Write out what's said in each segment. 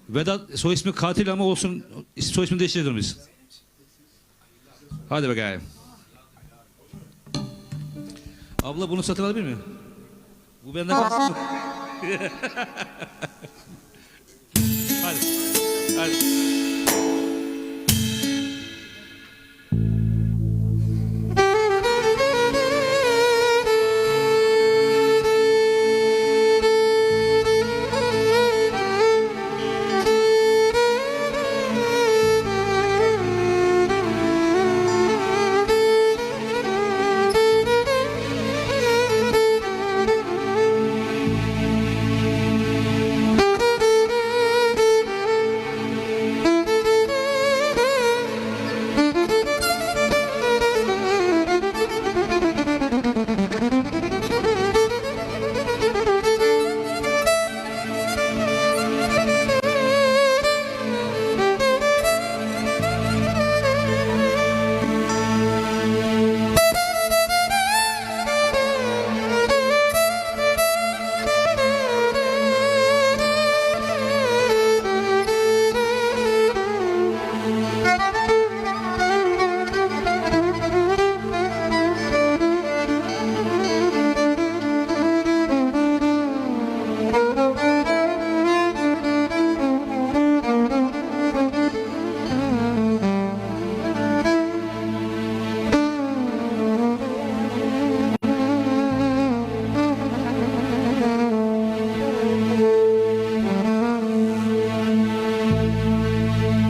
Vedat soy ismi katil ama olsun, soy ismini değiştirelim biz. Hadi bakayım. Abla bunu satın alabilir miyim? Bu benden kalsın. Hadi. Hadi.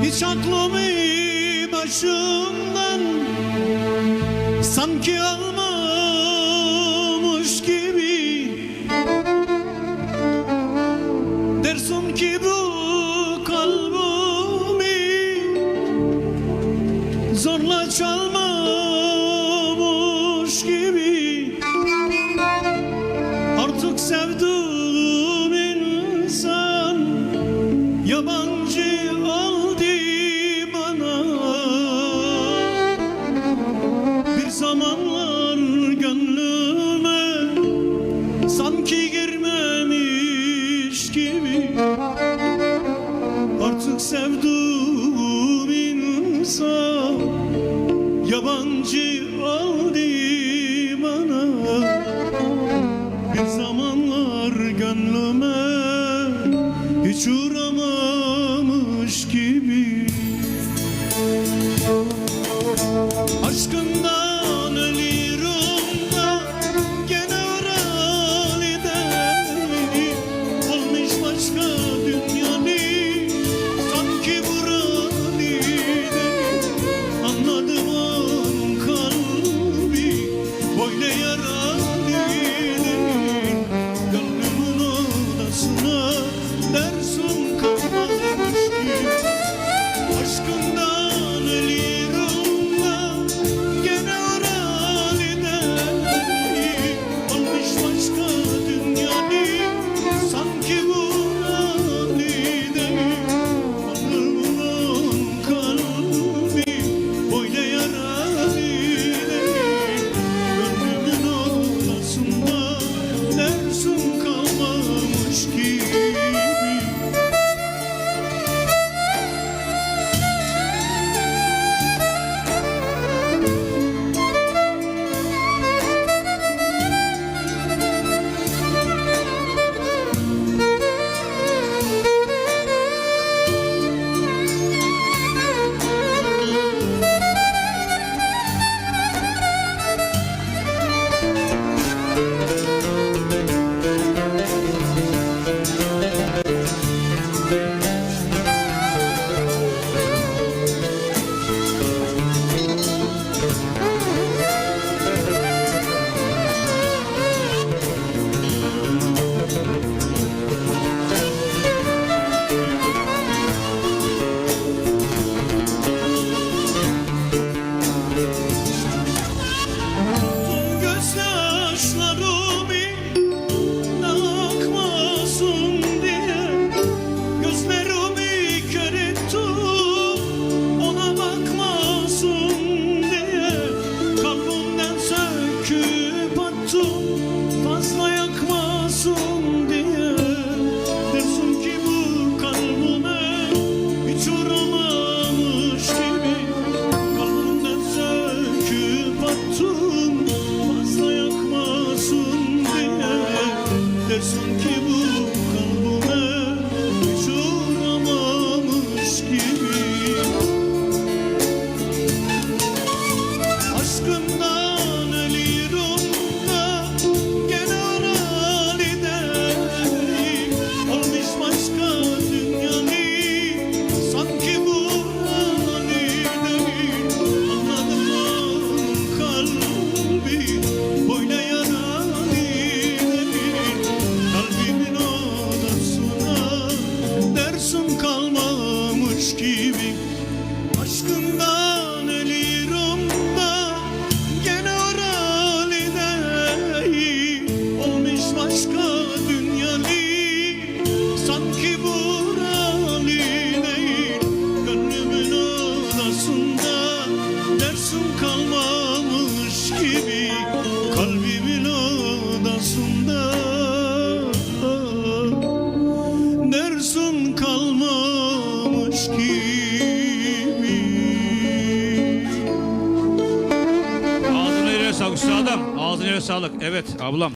Hiç aklımı başımdan sanki almamış gibi, dersin ki bu kalbimi zorla çalmamış gibi. Artık sevdiğim insan yabancı oldu bana. Bir zamanlar gönlüme sanki girmemiş gibi. Artık sevdiğim insan yabancı oldu bana. Bir zamanlar gönlüme hiç uğramamış gibi. Aşkından ölüyorum da gene oralide, olmuş başka dünyanı sanki buralide. Anladım onun kalbi böyle yaralıydı. Gönlümün odasına dersin kalmamış gibi. Aşkından ölüyorum da gene orali değil. Olmuş başka dünyalı, sanki buralı değil. Gönlümün odasında dersim kalmamış gibi. Kalbimin odasında dersim kalmamış gibi. Ağzına yere sağlık üstadım. Ağzına yere sağlık. Evet ablam.